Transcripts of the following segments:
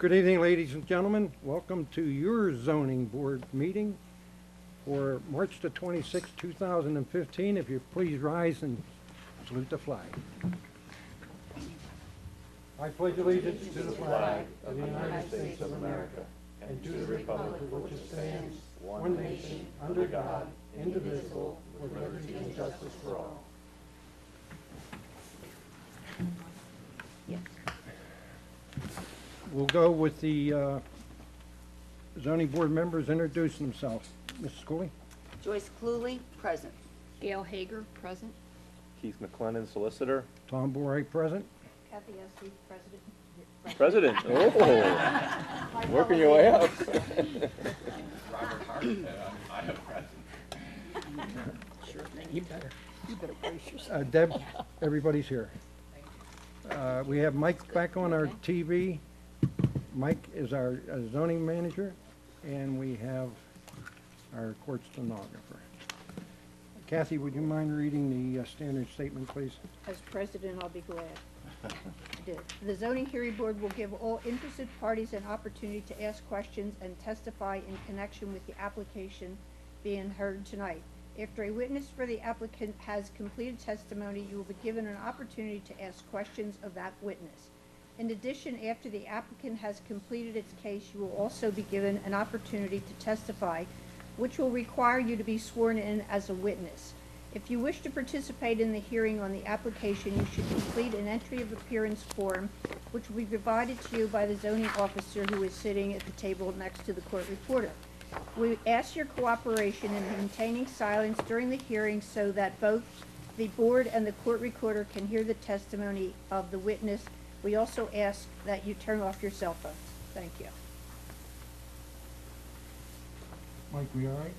Good evening, ladies and gentlemen. Welcome to your zoning board meeting for March the 26th, 2015. If you please rise and salute the flag. I pledge allegiance to the flag of the United States of America and to the republic for which it stands, one nation, under God, indivisible, with liberty and justice for all. We'll go with the zoning board members introducing themselves. Mrs. Cooley? Joyce Cluley, present. Gail Hager, present. Keith McLennan, solicitor. Tom Boray, present. Kathy Esty, president. President. Oh, working your way up. Robert Hart, I am present. Sure thing. You better brace yourself. Deb, everybody's here. We have Mike back on our TV. Mike is our zoning manager, and we have our court stenographer. Kathy, would you mind reading the standard statement, please? As president, I'll be glad. I did. The zoning hearing board will give all interested parties an opportunity to ask questions and testify in connection with the application being heard tonight. After a witness for the applicant has completed testimony, you will be given an opportunity to ask questions of that witness. In addition, after the applicant has completed its case, you will also be given an opportunity to testify, which will require you to be sworn in as a witness. If you wish to participate in the hearing on the application, you should complete an entry of appearance form, which will be provided to you by the zoning officer who is sitting at the table next to the court reporter. We ask your cooperation in maintaining silence during the hearing so that both the board and the court recorder can hear the testimony of the witness. We also ask that you turn off your cell phones. Thank you. Mike, we all right?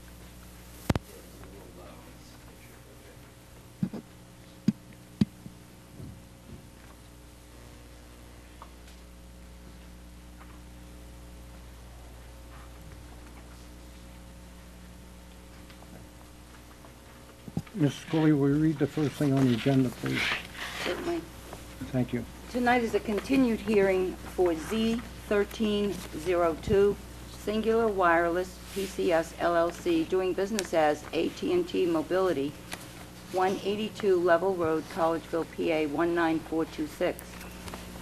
Mrs. Cooley, will you read the first thing on the agenda, please? Certainly. Thank you. Tonight is a continued hearing for Z1302, Singular Wireless PCS LLC, doing business as AT&T Mobility, 182 Level Road, Collegeville, PA 19426.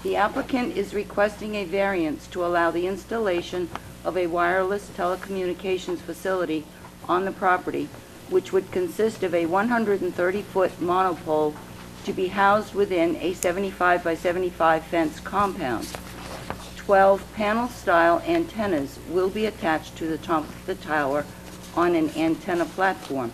The applicant is requesting a variance to allow the installation of a wireless telecommunications facility on the property, which would consist of a 130-foot monopole to be housed within a 75 by 75 fence compound. 12 panel-style antennas will be attached to the top of the tower on an antenna platform.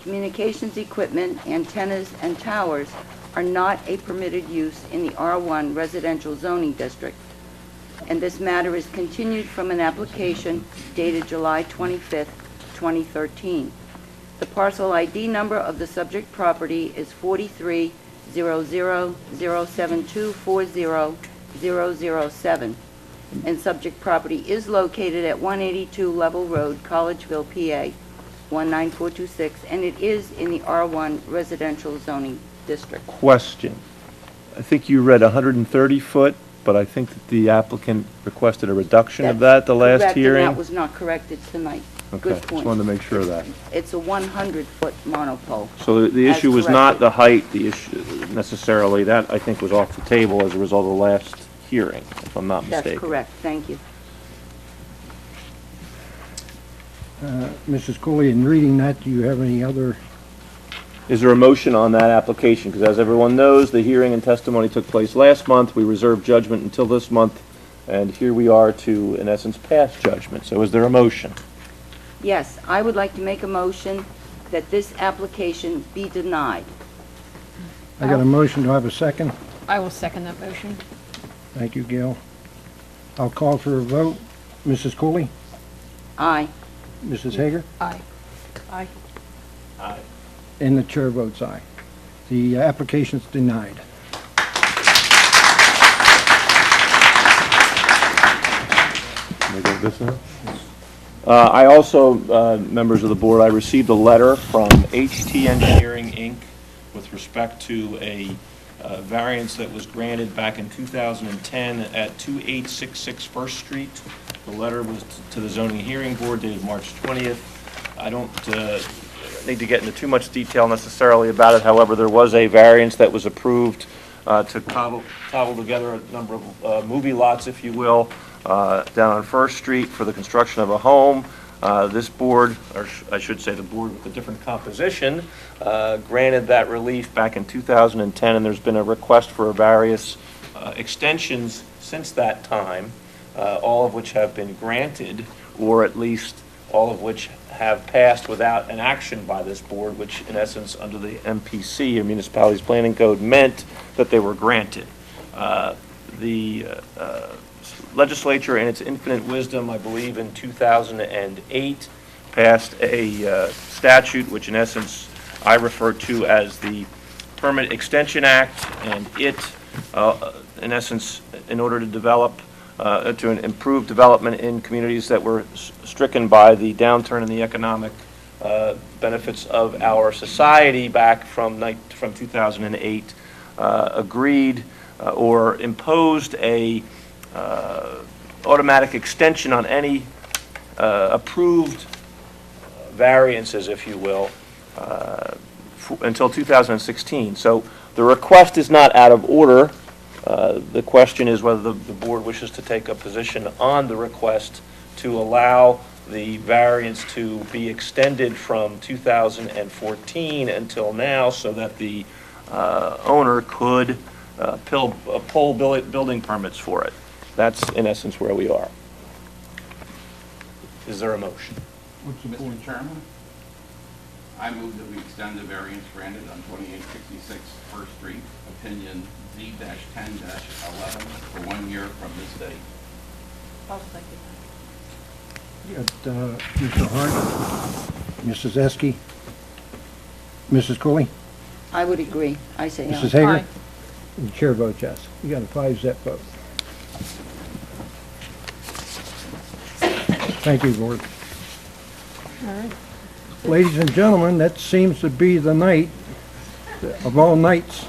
Communications equipment, antennas, and towers are not a permitted use in the R1 residential zoning district, and this matter is continued from an application dated July 25th, 2013. The parcel ID number of the subject property is 430007240007, and subject property is located at 182 Level Road, Collegeville, PA 19426, and it is in the R1 residential zoning district. Question. I think you read 130 foot, but I think that the applicant requested a reduction of that the last Correct, hearing. and that was not corrected tonight. Okay, Good just point. wanted to make sure of that. It's a 100-foot monopole. So the As issue was not corrected. the height, the issue necessarily. That, I think, was off the table as a result of the last hearing, if I'm not mistaken. That's correct, thank you. Mrs. Cooley, in reading that, do you have any other? Is there a motion on that application? Because as everyone knows, the hearing and testimony took place last month. We reserved judgment until this month, and here we are to, in essence, pass judgment. So is there a motion? Yes, I would like to make a motion that this application be denied. I got a motion. Do I have a second? I will second that motion. Thank you, Gail. I'll call for a vote. Mrs. Cooley? Aye. Mrs. Hager? Aye. Aye. And the chair votes aye. The application's denied. I also, members of the board, I received a letter from HT Engineering, Inc. with respect to a variance that was granted back in 2010 at 2866 First Street. The letter was to the zoning hearing board dated March 20th. I don't need to get into too much detail necessarily about it. However, there was a variance that was approved to cobble together a number of movie lots, if you will, down on First Street for the construction of a home. This board, or I should say the board with a different composition, granted that relief back in 2010, and there's been a request for various extensions since that time, all of which have been granted, or at least all of which have passed without an action by this board, which in essence, under the MPC, or Municipalities Planning Code, meant that they were granted. The legislature, in its infinite wisdom, I believe in 2008, passed a statute, which in essence I refer to as the Permit Extension Act, and it, in essence, in order to develop, to improve development in communities that were stricken by the downturn in the economic benefits of our society back from 2008, agreed or imposed a automatic extension on any approved variances, if you will, until 2016. So the request is not out of order. The question is whether the board wishes to take a position on the request to allow the variance to be extended from 2014 until now, so that the owner could pull building permits for it. That's in essence where we are. Is there a motion? Mr. Chairman, I move that we extend the variance granted on 2866 First Street, opinion Z-10-11, for 1 year from this date. I'll second Mr. Hart, Mrs. Eske, Mrs. Cooley, I would agree. I say aye. Mrs. Hager. The chair votes yes. You got a 5-0 vote. Thank you, board. All right. Ladies and gentlemen, that seems to be the night of all nights.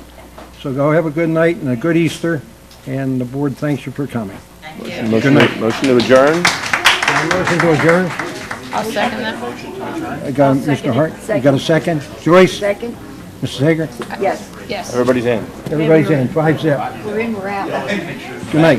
So go have a good night and a good Easter, and the board thanks you for coming. Motion to adjourn? Motion to adjourn. I'll second that. I got Mr. Hart. You got a second? Joyce? Second? Mrs. Hager? Yes. Yes. Everybody's in. Everybody's in, 5-0. We're in, we're out. Good night.